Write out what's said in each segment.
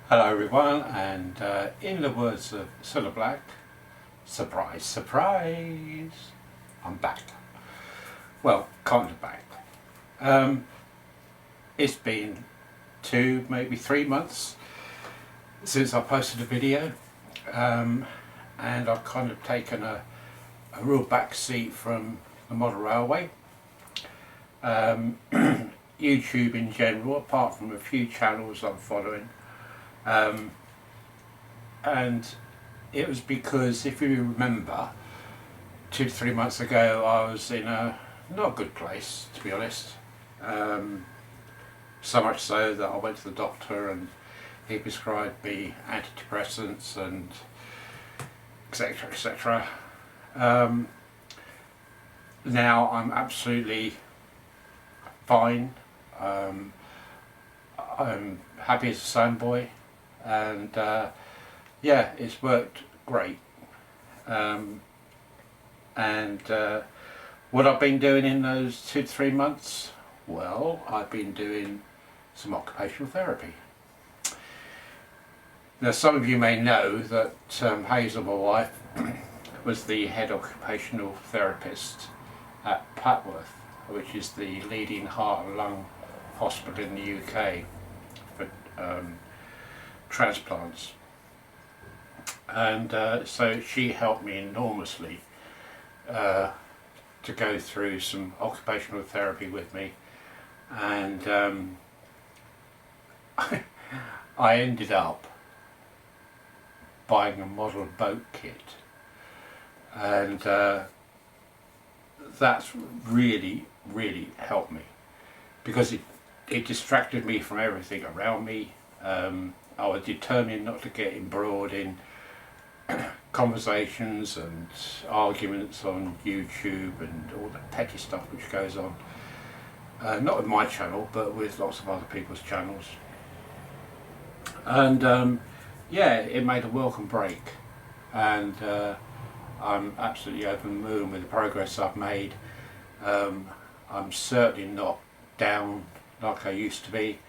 Hello everyone, and in the words of Cilla Black, surprise, surprise, I'm back. Well, kind of back. It's been 2, maybe 3 months since I posted a video, and I've kind of taken a real back seat from the model railway. YouTube in general, apart from a few channels I'm following. And it was because, if you remember, 2 to 3 months ago I was in a not good place, to be honest. So much so that I went to the doctor and he prescribed me antidepressants and etc, etc. Now I'm absolutely fine. I'm happy as a sandboy, and yeah, it's worked great. What I've been doing in those 2 to 3 months, well, I've been doing some occupational therapy. Now, some of you may know that Hazel, my wife, was the head occupational therapist at Papworth, which is the leading heart and lung hospital in the UK for transplants. And so she helped me enormously to go through some occupational therapy with me, and I ended up buying a model boat kit, and that's really helped me, because it distracted me from everything around me. I was determined not to get embroiled in conversations and arguments on YouTube and all the petty stuff which goes on, not with my channel but with lots of other people's channels. And yeah, it made a welcome break, and I'm absolutely over the moon with the progress I've made. I'm certainly not down like I used to be.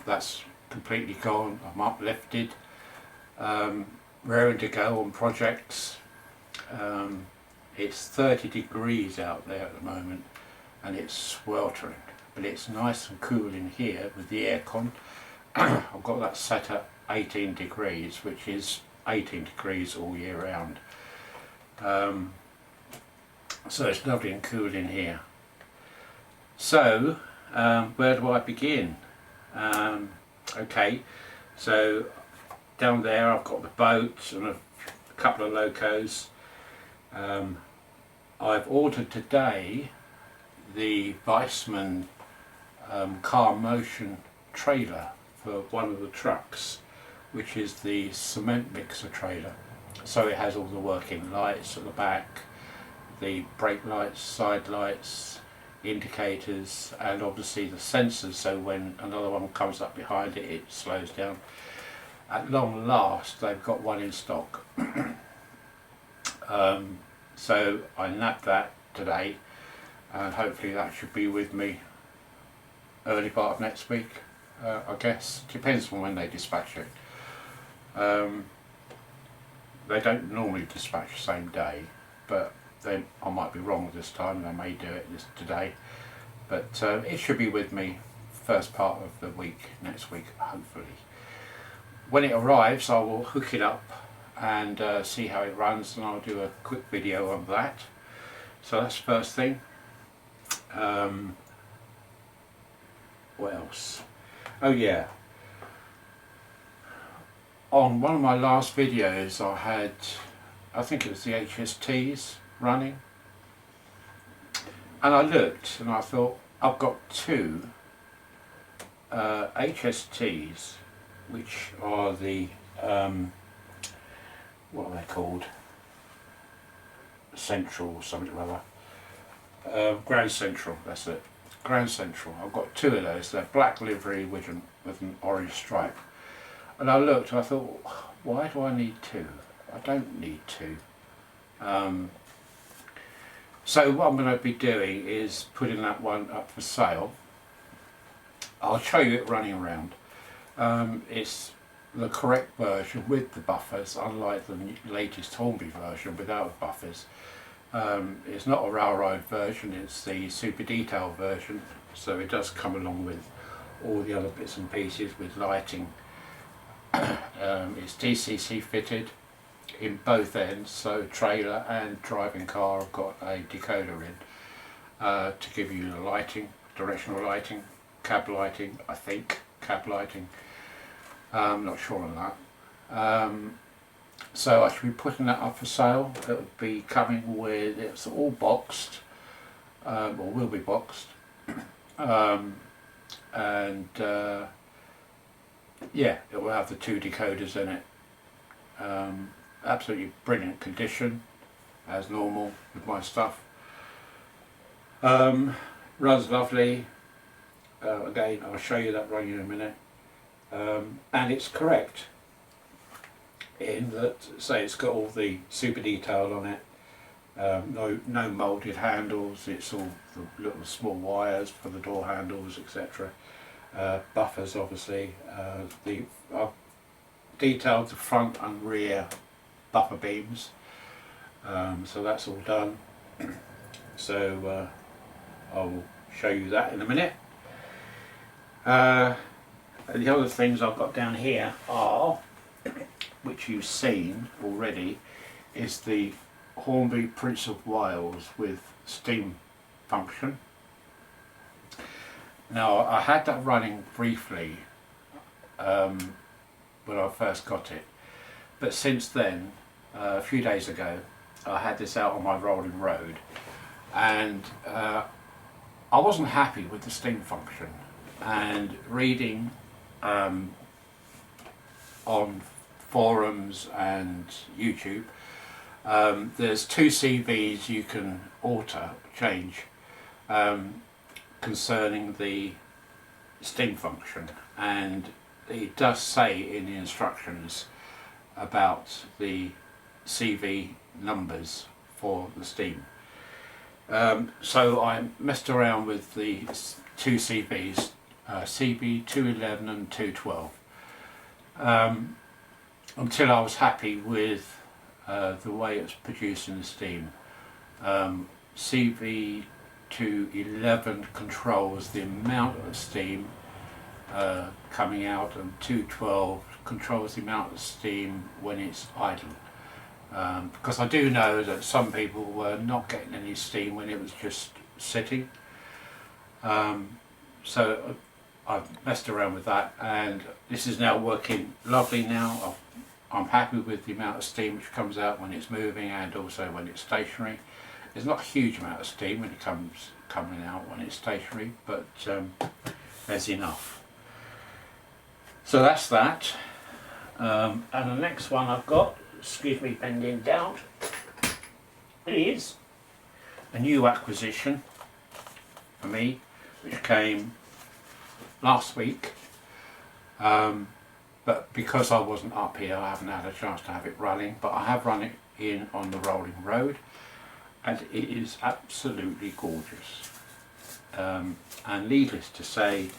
That's completely gone. I'm uplifted, raring to go on projects. It's 30 degrees out there at the moment and it's sweltering, but it's nice and cool in here with the aircon. I've got that set at 18 degrees, which is 18 degrees all year round. So it's lovely and cool in here. So where do I begin? Okay, so down there I've got the boat and a couple of locos. I've ordered today the Weissman car motion trailer for one of the trucks, which is the cement mixer trailer. So it has all the working lights at the back, the brake lights, side lights, indicators, and obviously the sensors, so when another one comes up behind it, it slows down. At long last they've got one in stock. So I nabbed that today, and hopefully that should be with me early part of next week. I guess depends on when they dispatch it. They don't normally dispatch the same day, but I might be wrong this time. They may do it today, but it should be with me first part of the week next week, hopefully. When it arrives, I will hook it up and see how it runs, and I'll do a quick video of that. So that's the first thing. What else? Oh yeah, on one of my last videos I had, I think it was the HSTs running, and I looked and I thought, I've got 2 HSTs, which are the what are they called, Central or something or other, Grand Central, that's it, Grand Central. I've got 2 of those. They're black livery with an orange stripe, and I looked and I thought, why do I need 2? I don't need 2. So what I'm going to be doing is putting that one up for sale. I'll show you it running around. It's the correct version with the buffers, unlike the latest Hornby version without buffers. It's not a railroad version, it's the super detailed version, so it does come along with all the other bits and pieces with lighting. It's DCC fitted in both ends, so trailer and driving car have got a decoder in to give you the lighting, directional lighting, cab lighting, I think, cab lighting. I'm not sure on that. So I should be putting that up for sale. It will be coming with, it's all boxed, or will be boxed. Yeah, it will have the 2 decoders in it. Absolutely brilliant condition, as normal with my stuff. Runs lovely. Again, I'll show you that running in a minute. And it's correct in that, say, it's got all the super detail on it. No moulded handles. It's all the little small wires for the door handles, etc. Buffers, obviously. I've detailed the front and rear buffer beams, so that's all done. So I will show you that in a minute. The other things I've got down here are, which you've seen already, is the Hornby Prince of Wales with steam function. Now, I had that running briefly when I first got it, but since then, a few days ago, I had this out on my rolling road, and I wasn't happy with the steam function. And reading on forums and YouTube, there's 2 CVs you can change concerning the steam function, and it does say in the instructions about the CV numbers for the steam. So I messed around with the 2 CVs, CB 211 and 212, until I was happy with the way it's producing the steam. CV 211 controls the amount of steam coming out, and 212 controls the amount of steam when it's idle. Because I do know that some people were not getting any steam when it was just sitting. So I've messed around with that, and this is now working lovely now. I'm happy with the amount of steam which comes out when it's moving and also when it's stationary. There's not a huge amount of steam when it coming out when it's stationary, but there's enough. So that's that. And the next one I've got, excuse me bending down, is a new acquisition for me, which came last week, but because I wasn't up here, I haven't had a chance to have it running, but I have run it in on the rolling road, and it is absolutely gorgeous. And needless to say,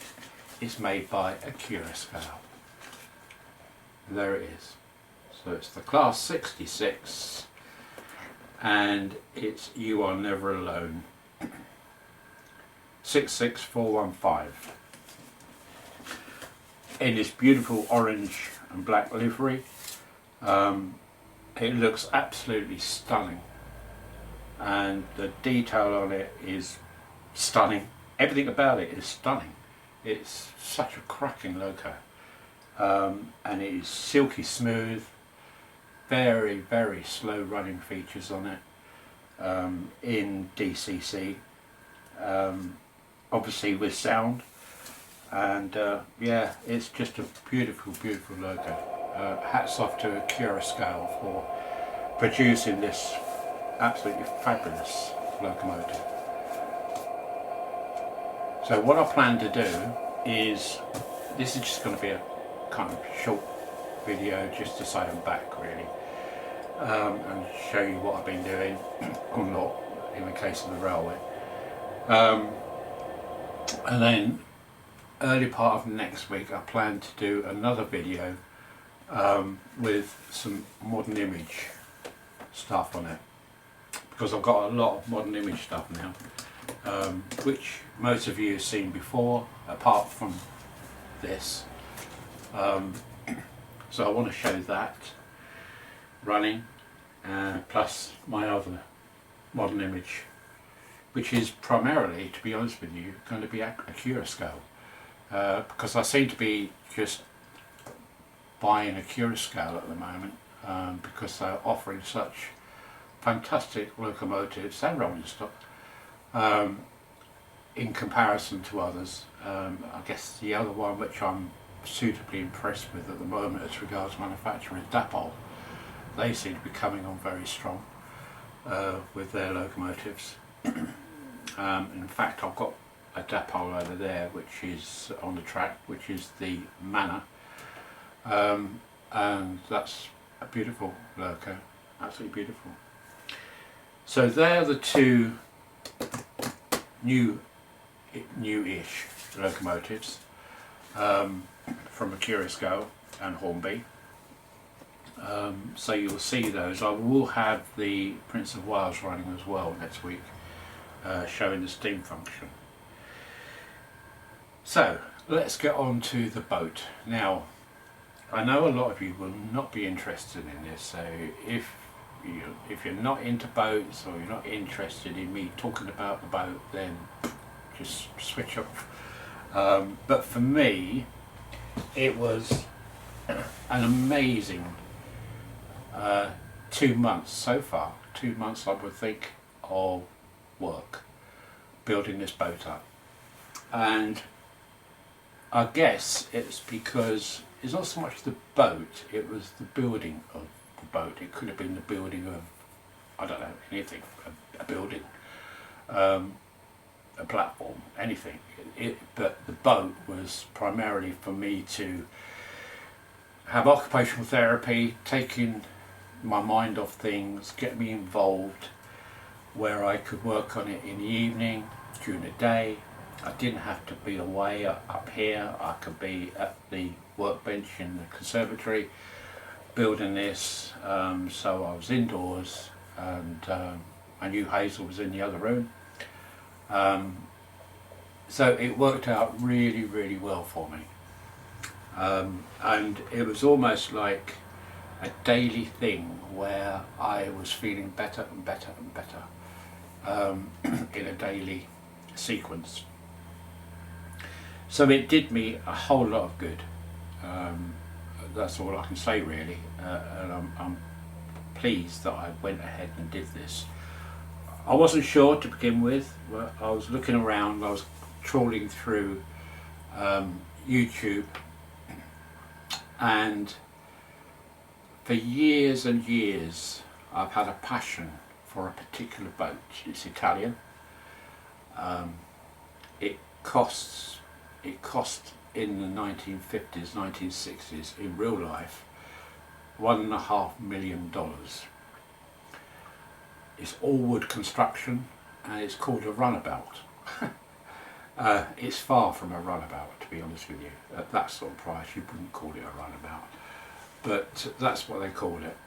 it's made by Accurascale. There it is. So it's the Class 66, and it's You Are Never Alone, 66415, in this beautiful orange and black livery. It looks absolutely stunning, and the detail on it is stunning. Everything about it is stunning. It's such a cracking loco, and it is silky smooth, very, very slow running features on it, in DCC, obviously with sound, and yeah, it's just a beautiful, beautiful logo. Hats off to Accurascale for producing this absolutely fabulous locomotive. So what I plan to do is, this is just going to be a kind of short video just to say I'm back really, and show you what I've been doing, or not in the case of the railway, and then early part of next week I plan to do another video with some modern image stuff on it, because I've got a lot of modern image stuff now, which most of you have seen before apart from this. So I want to show that running, plus my other modern image, which is primarily, to be honest with you, going to be a Curascale, because I seem to be just buying a Curascale at the moment, because they're offering such fantastic locomotives and rolling stock in comparison to others. I guess the other one which I'm suitably impressed with at the moment as regards manufacturer is Dapol. They seem to be coming on very strong with their locomotives. In fact, I've got a Dapol over there which is on the track, which is the Manor, and that's a beautiful loco, absolutely beautiful. So they're the two new-ish locomotives from a Curascale and Hornby. So you'll see those. I will have the Prince of Wales running as well next week, showing the steam function. So let's get on to the boat. Now, I know a lot of you will not be interested in this, so if you're not into boats, or you're not interested in me talking about the boat, then just switch off. But for me, it was an amazing 2 months so far. 2 months, I would think, of work building this boat up. And I guess it's because it's not so much the boat, it was the building of the boat. It could have been the building of, I don't know, anything, a building, a platform, anything. But the boat was primarily for me to have occupational therapy, taking my mind off things, get me involved where I could work on it in the evening, during the day. I didn't have to be away up here. I could be at the workbench in the conservatory building this, so I was indoors, and I knew Hazel was in the other room, so it worked out really, really well for me, and it was almost like a daily thing where I was feeling better and better and better in a daily sequence. So it did me a whole lot of good. That's all I can say really, and I'm pleased that I went ahead and did this. I wasn't sure to begin with, but I was looking around, I was trawling through YouTube, and for years and years I've had a passion for a particular boat. It's Italian. It cost in the 1950s, 1960s, in real life, $1.5 million. It's all wood construction, and it's called a runabout. It's far from a runabout, to be honest with you. At that sort of price, you wouldn't call it a runabout, but that's what they call it.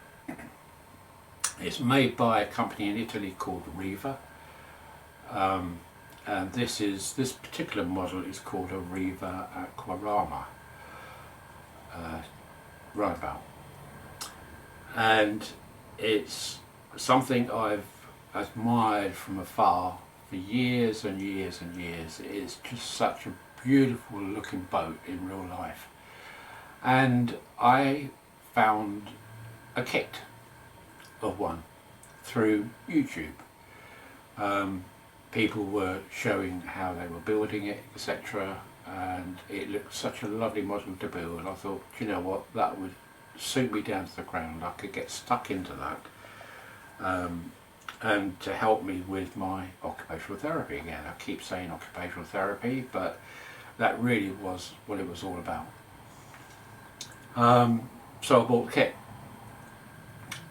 It's made by a company in Italy called Riva. And this particular model is called a Riva Aquarama runabout, and it's something I've admired from afar for years and years and years. It's just such a beautiful looking boat in real life, and I found a kit of one through YouTube. People were showing how they were building it, etc., and it looked such a lovely model to build, and I thought, you know what, that would suit me down to the ground. I could get stuck into that, and to help me with my occupational therapy again. I keep saying occupational therapy, but that really was what it was all about. So I bought the kit,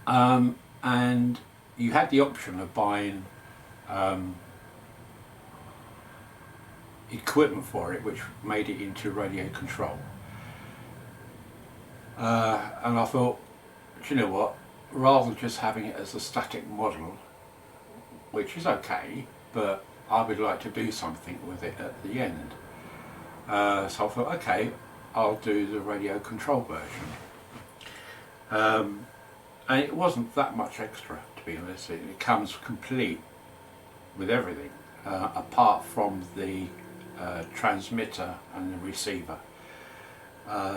and you had the option of buying equipment for it which made it into radio control. And I thought, do you know what, rather than just having it as a static model, which is okay, but I would like to do something with it at the end. So I thought, okay, I'll do the radio control version. And it wasn't that much extra, to be honest. It comes complete with everything, apart from the transmitter and the receiver.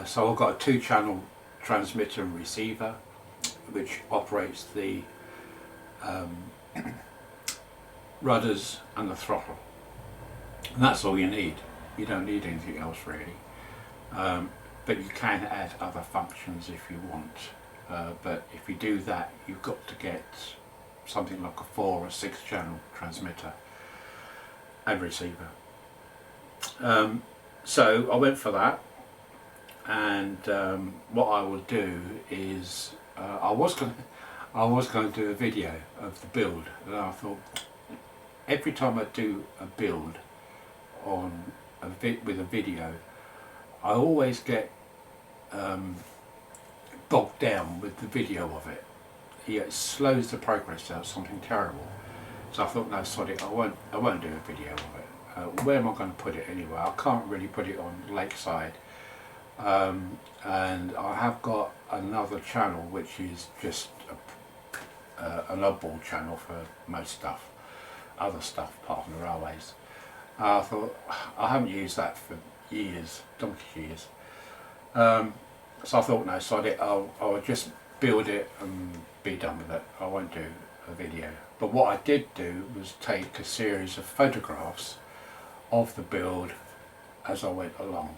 So I've got a 2-channel transmitter and receiver which operates the rudders and the throttle, and that's all you need. You don't need anything else really, but you can add other functions if you want, but if you do that you've got to get something like a 4 or 6-channel transmitter and receiver. So I went for that, and what I will do is I was going to do a video of the build, and I thought every time I do a build on with a video, I always get bogged down with the video of it. Yeah, it slows the progress down, something terrible. So I thought, no, sod it, I won't do a video of it. Where am I going to put it anyway? I can't really put it on Lakeside. And I have got another channel which is just an oddball channel for most stuff, other stuff apart from the railways. I thought, I haven't used that for years, donkey's years. So I thought, no, sod it, I'll just build it and be done with it. I won't do a video. But what I did do was take a series of photographs of the build as I went along.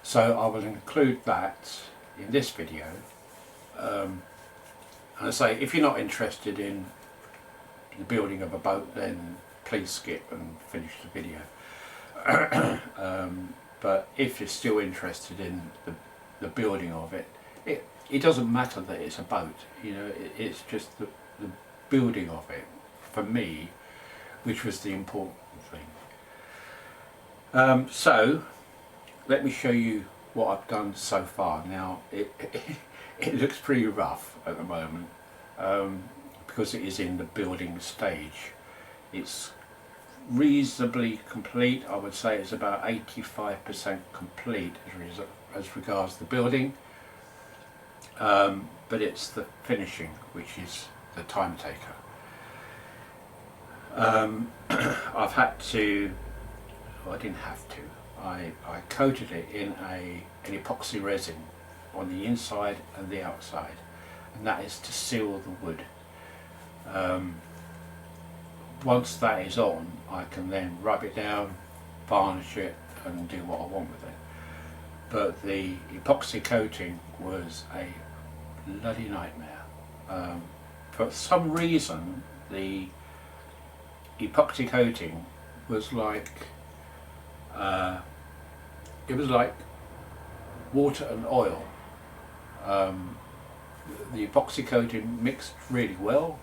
So I will include that in this video. And I say, if you're not interested in the building of a boat, then please skip and finish the video. But if you're still interested in the building of it, it doesn't matter that it's a boat, you know, it's just the building of it, for me, which was the important thing. So let me show you what I've done so far. Now it looks pretty rough at the moment, because it is in the building stage. It's reasonably complete. I would say it's about 85% complete as regards the building, but it's the finishing which is the time taker. I've had to, well, I didn't have to, I coated it in an epoxy resin on the inside and the outside, and that is to seal the wood. Once that is on, I can then rub it down, varnish it and do what I want with it. But the epoxy coating was a bloody nightmare. For some reason the epoxy coating was like it was like water and oil. The epoxy coating mixed really well,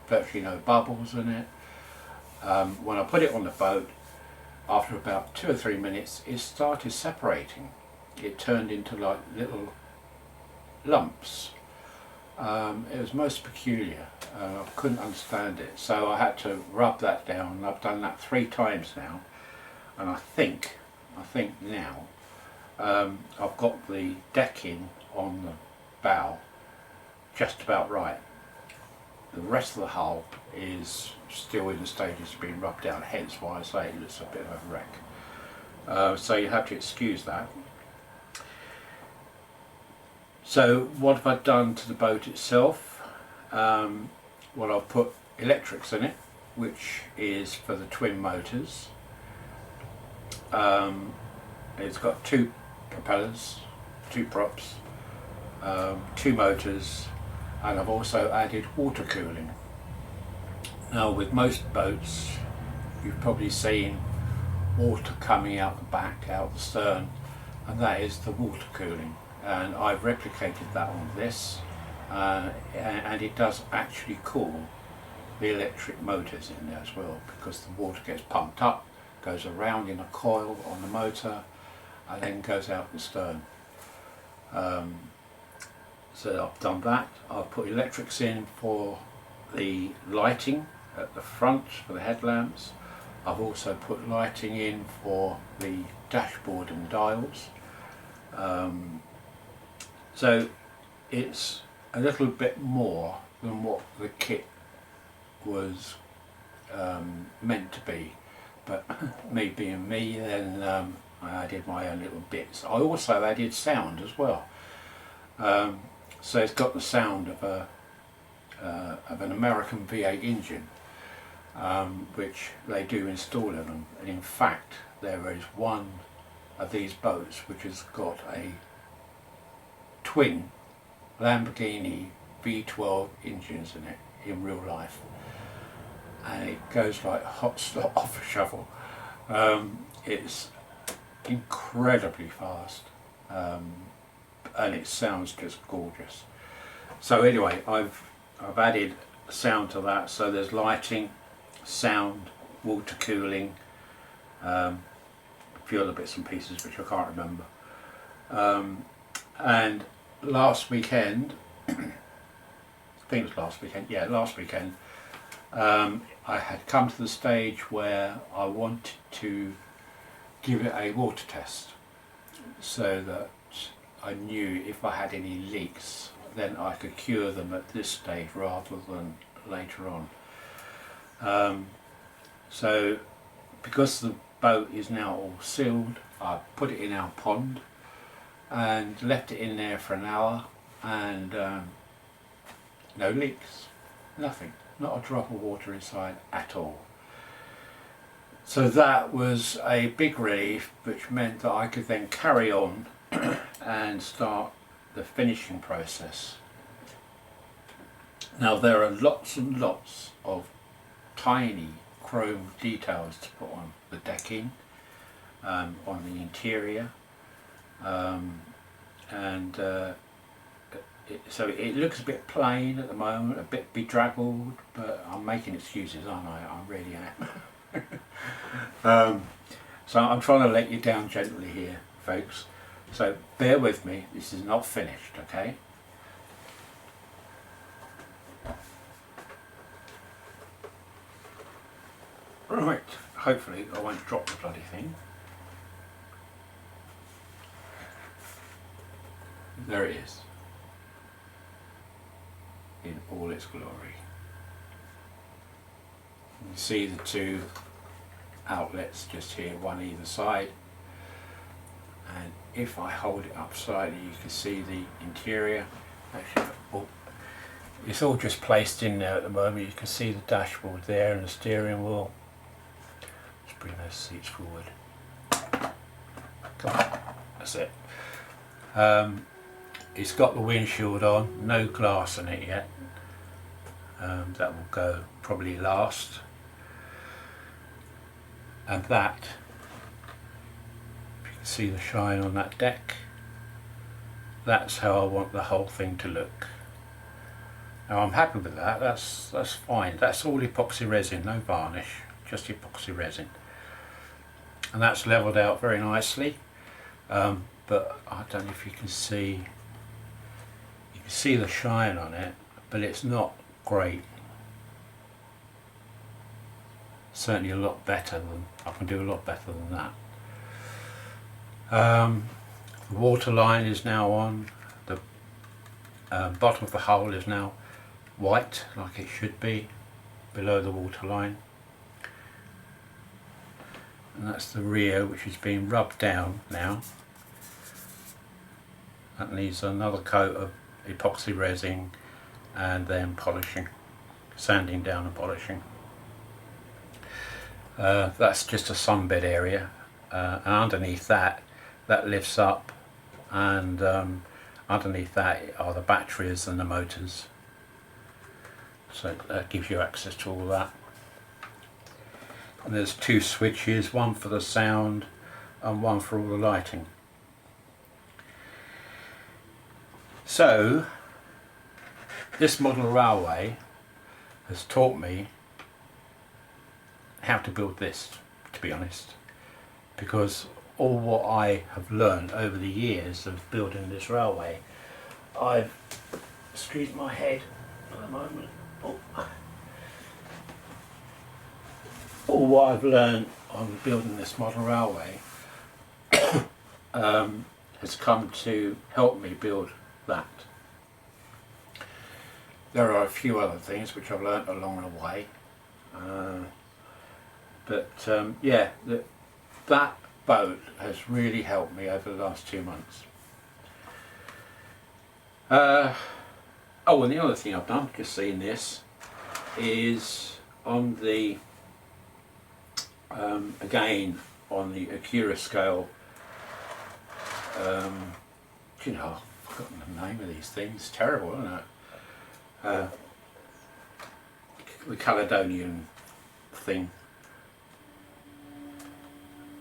virtually no bubbles in it. When I put it on the boat, after about 2 or 3 minutes it started separating. It turned into like little lumps. It was most peculiar. I couldn't understand it, so I had to rub that down. I've done that 3 times now, and I think now I've got the decking on the bow just about right. The rest of the hull is still in the stages of being rubbed down, hence why I say it looks a bit of a wreck. So you have to excuse that. So what have I done to the boat itself? Well, I've put electrics in it, which is for the twin motors. It's got 2 propellers, 2 props, 2 motors, and I've also added water cooling. Now with most boats you've probably seen water coming out the back, out the stern, and that is the water cooling, and I've replicated that on this, and it does actually cool the electric motors in there as well, because the water gets pumped up, goes around in a coil on the motor and then goes out the stern. So I've done that. I've put electrics in for the lighting at the front for the headlamps. I've also put lighting in for the dashboard and dials. So it's a little bit more than what the kit was meant to be, but me being me, then I added my own little bits. I also added sound as well. So it's got the sound of an American V8 engine, which they do install in them. And in fact, there is one of these boats which has got a twin Lamborghini V12 engines in it in real life, and it goes like hot snot off a shovel. It's incredibly fast, and it sounds just gorgeous. So anyway, I've added sound to that, so there's lighting, sound, water cooling, a few other bits and pieces which I can't remember. And last weekend, I think it was last weekend, yeah, last weekend, I had come to the stage where I wanted to give it a water test, so that I knew if I had any leaks, then I could cure them at this stage rather than later on. So because the boat is now all sealed, I put it in our pond and left it in there for an hour, and no leaks, nothing, not a drop of water inside at all. So that was a big relief, which meant that I could then carry on and start the finishing process. Now there are lots and lots of tiny chrome details to put on the decking, on the interior, so it looks a bit plain at the moment, a bit bedraggled, but I'm making excuses, aren't I? I really am. So I'm trying to let you down gently here, folks. So bear with me, this is not finished, okay? Right, hopefully I won't drop the bloody thing. There it is, in all its glory. You can see the two outlets just here, one either side, and if I hold it up slightly you can see the interior. Actually, oh, it's all just placed in there at the moment. You can see the dashboard there and the steering wheel. Let's bring those seats forward. Come on, that's it. It's got the windshield on, no glass in it yet. That will go probably last. And that, if you can see the shine on that deck, that's how I want the whole thing to look. Now I'm happy with that, that's fine. That's all epoxy resin, no varnish, just epoxy resin. And that's levelled out very nicely. But I don't know if you can see the shine on it, but it's not great. Certainly a lot better than, I can do a lot better than that. The water line is now on, the bottom of the hull is now white like it should be, below the water line. And that's the rear, which is being rubbed down now. That needs another coat of epoxy resin and then polishing, sanding down and polishing. That's just a sunbed area, and underneath that lifts up, and underneath that are the batteries and the motors, so that gives you access to all that. And there's two switches, one for the sound and one for all the lighting. So this model railway has taught me how to build this, to be honest, because all what I have learned over the years of building this railway, I've, excuse my head at the moment, all what I've learned on building this modern railway has come to help me build that. There are a few other things which I've learnt along the way, yeah, that boat has really helped me over the last 2 months. Oh, and the other thing I've done, just seeing this, is on the again on the Acura scale. You know, I've forgotten the name of these things. Terrible, isn't it? The Caledonian thing.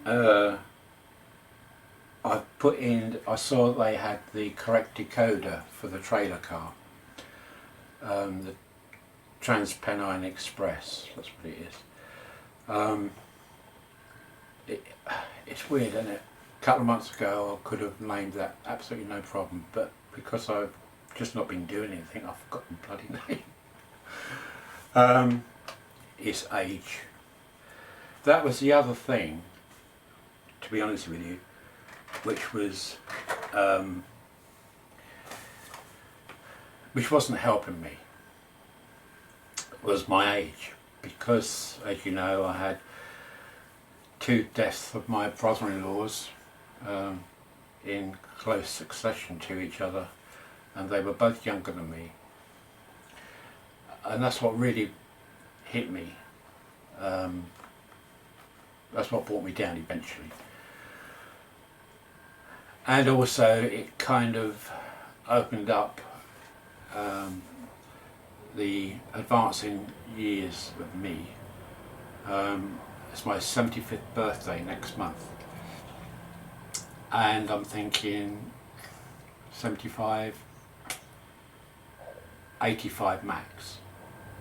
I put in, I saw they had the correct decoder for the trailer car, the Transpennine Express, that's what it is. It's weird, isn't it? A couple of months ago I could have named that absolutely no problem, but because I've just not been doing anything, I've forgotten the bloody name. It's age. That was the other thing, to be honest with you, which wasn't helping me, was my age, because as you know I had 2 deaths of my brother-in-laws in close succession to each other, and they were both younger than me, and that's what really hit me. That's what brought me down eventually. And also it kind of opened up the advancing years of me. It's my 75th birthday next month, and I'm thinking 75, 85 max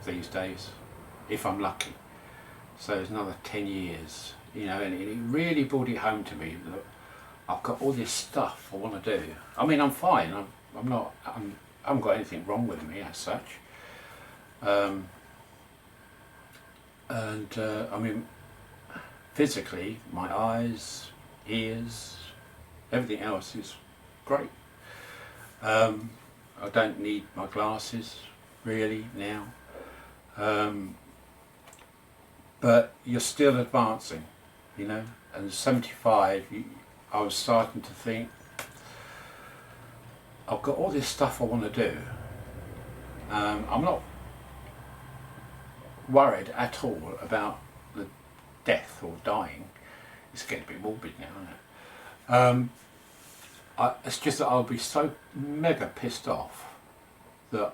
these days, if I'm lucky. So there's another 10 years, you know, and it really brought it home to me that I've got all this stuff I want to do. I mean, I'm fine. I haven't got anything wrong with me as such. I mean, physically, my eyes, ears, everything else is great. I don't need my glasses really now. But you're still advancing, you know. And 75, I was starting to think, I've got all this stuff I want to do. I'm not worried at all about the death or dying. It's getting a bit morbid now, isn't it? It's just that I'll be so mega pissed off that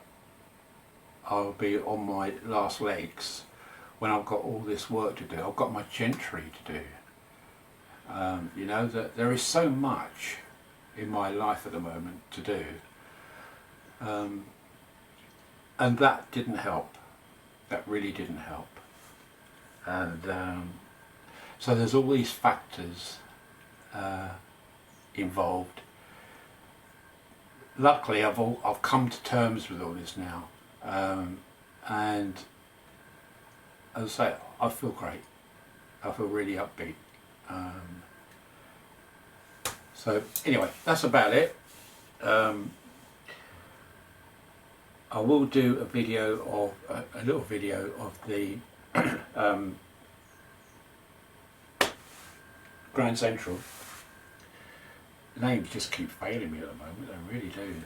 I'll be on my last legs when I've got all this work to do. I've got my gentry to do. You know, that there is so much in my life at the moment to do, and that didn't help. That really didn't help. And so there's all these factors involved. Luckily, I've come to terms with all this now, and as I say, I feel great. I feel really upbeat. So anyway, that's about it. I will do a video of a little video of the Grand Central. Names just keep failing me at the moment, they really do.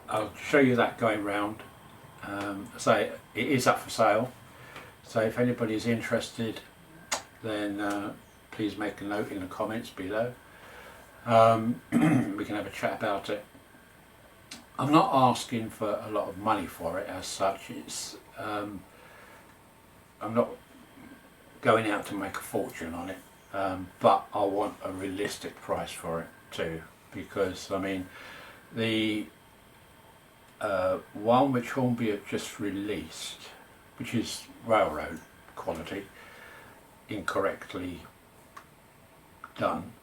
I'll show you that going round. So it is up for sale, so if anybody is interested, then please make a note in the comments below. We can have a chat about it. I'm not asking for a lot of money for it as such. It's I'm not going out to make a fortune on it, but I want a realistic price for it too, because I mean the one which Hornby have just released, which is Railroad, quality, incorrectly done.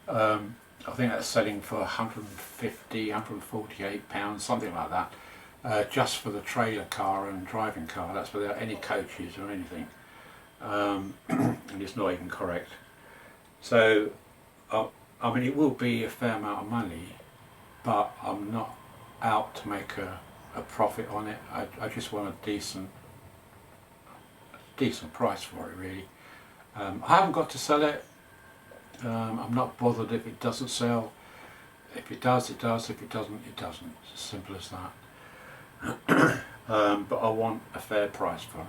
I think that's selling for 150, 148 pounds, something like that, just for the trailer car and driving car. That's without any coaches or anything, and it's not even correct. So I mean, it will be a fair amount of money, but I'm not out to make a profit on it. I just want a decent price for it, really. I haven't got to sell it. I'm not bothered if it doesn't sell. If it does, it does. If it doesn't, it doesn't. It's as simple as that. But I want a fair price for it.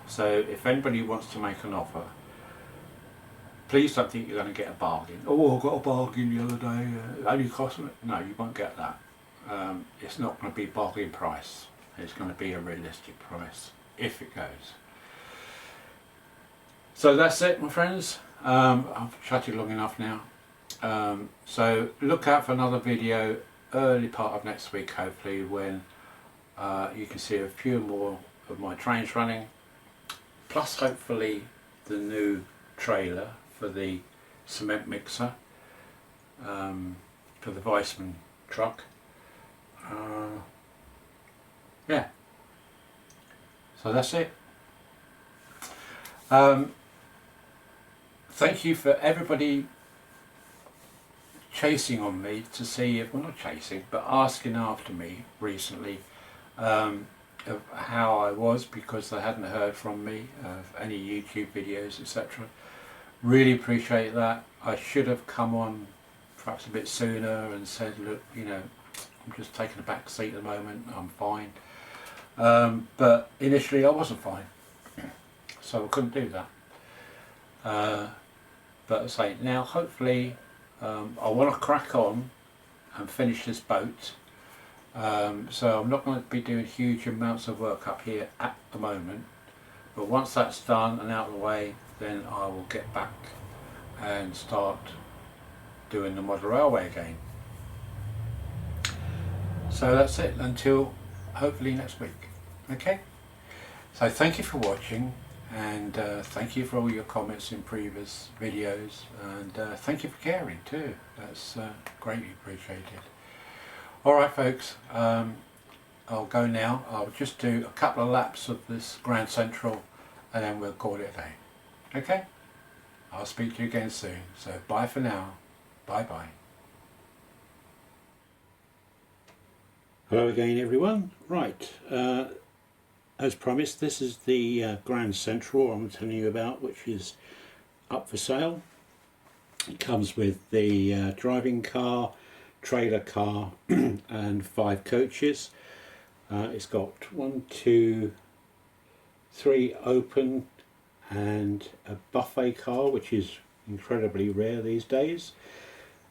So if anybody wants to make an offer, please don't think you're going to get a bargain. Oh, I got a bargain the other day. It only cost me. No, you won't get that. It's not going to be bargain price. It's going to be a realistic price if it goes. So that's it, my friends. I've chatted long enough now. So look out for another video early part of next week, hopefully, when you can see a few more of my trains running, plus hopefully the new trailer for the cement mixer, for the Weissman truck. Yeah, so that's it. Thank you for everybody chasing on me to see if, well, not chasing, but asking after me recently of how I was, because they hadn't heard from me of any YouTube videos, etc. Really appreciate that. I should have come on perhaps a bit sooner and said, look, you know, I'm just taking a back seat at the moment, I'm fine. But initially I wasn't fine, so I couldn't do that. But I say now, hopefully, I want to crack on and finish this boat. So I'm not going to be doing huge amounts of work up here at the moment. But once that's done and out of the way, then I will get back and start doing the model railway again. So that's it until hopefully next week. Okay? So thank you for watching. And thank you for all your comments in previous videos, and thank you for caring too. That's greatly appreciated. Alright folks, I'll go now. I'll just do a couple of laps of this Grand Central and then we'll call it a day. Okay? I'll speak to you again soon. So bye for now. Bye bye. Hello again everyone. Right. As promised, this is the Grand Central I'm telling you about, which is up for sale. It comes with the driving car, trailer car and 5 coaches. It's got 1, 2, 3 open and a buffet car, which is incredibly rare these days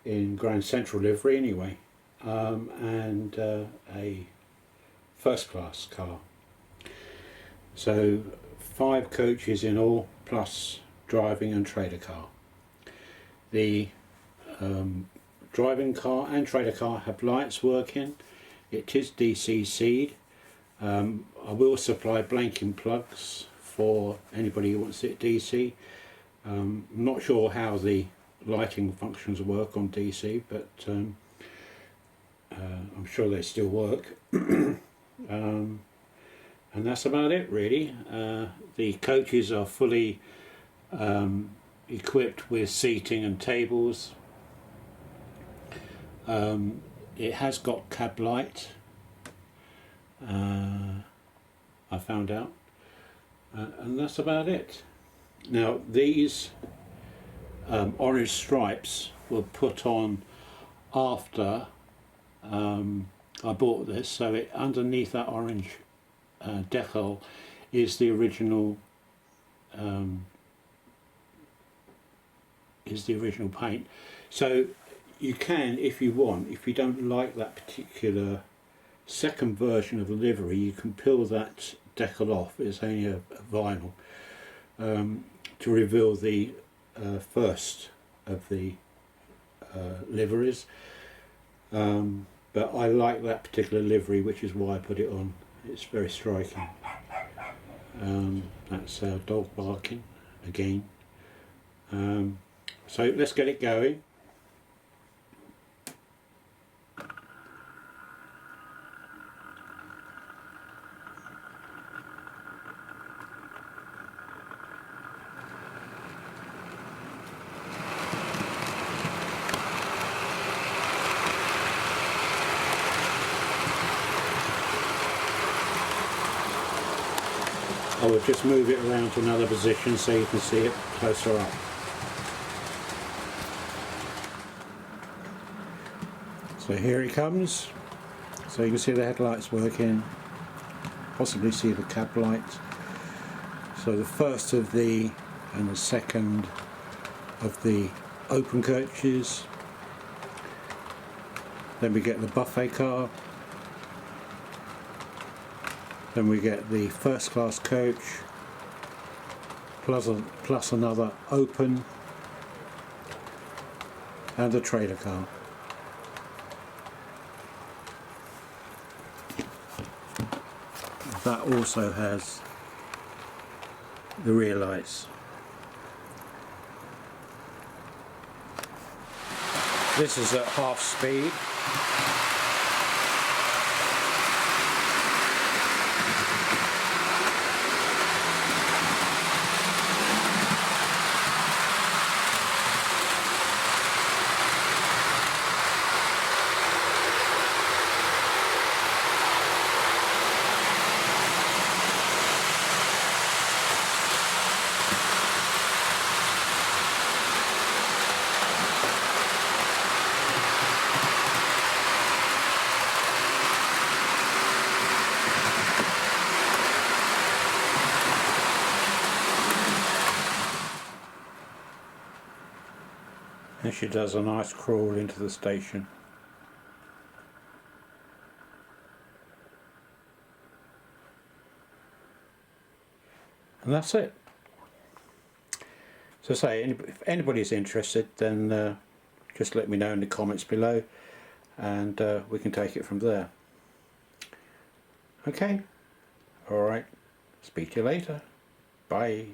in Grand Central livery anyway, and a first class car. So 5 coaches in all, plus driving and trailer car. The driving car and trailer car have lights working. It is DCC'd. I will supply blanking plugs for anybody who wants it DC. I'm not sure how the lighting functions work on DC, but I'm sure they still work. And that's about it really. The coaches are fully equipped with seating and tables. It has got cab light, I found out, and that's about it. Now these orange stripes were put on after I bought this, so it underneath that orange decal is the original paint. So you can, if you want, if you don't like that particular second version of the livery, you can peel that decal off. It's only a vinyl, to reveal the first of the liveries. But I like that particular livery, which is why I put it on. It's very striking. That's our dog barking again. So let's get it going. I will just move it around to another position so you can see it closer up. So here it comes. So you can see the headlights working, possibly see the cab lights. So the first of the and the second of the open coaches. Then we get the buffet car. Then we get the first class coach plus another open and a trailer car. That also has the rear lights. This is at half speed. And she does a nice crawl into the station. And that's it. So say, if anybody's interested, then just let me know in the comments below, and we can take it from there. Okay, alright, speak to you later, bye.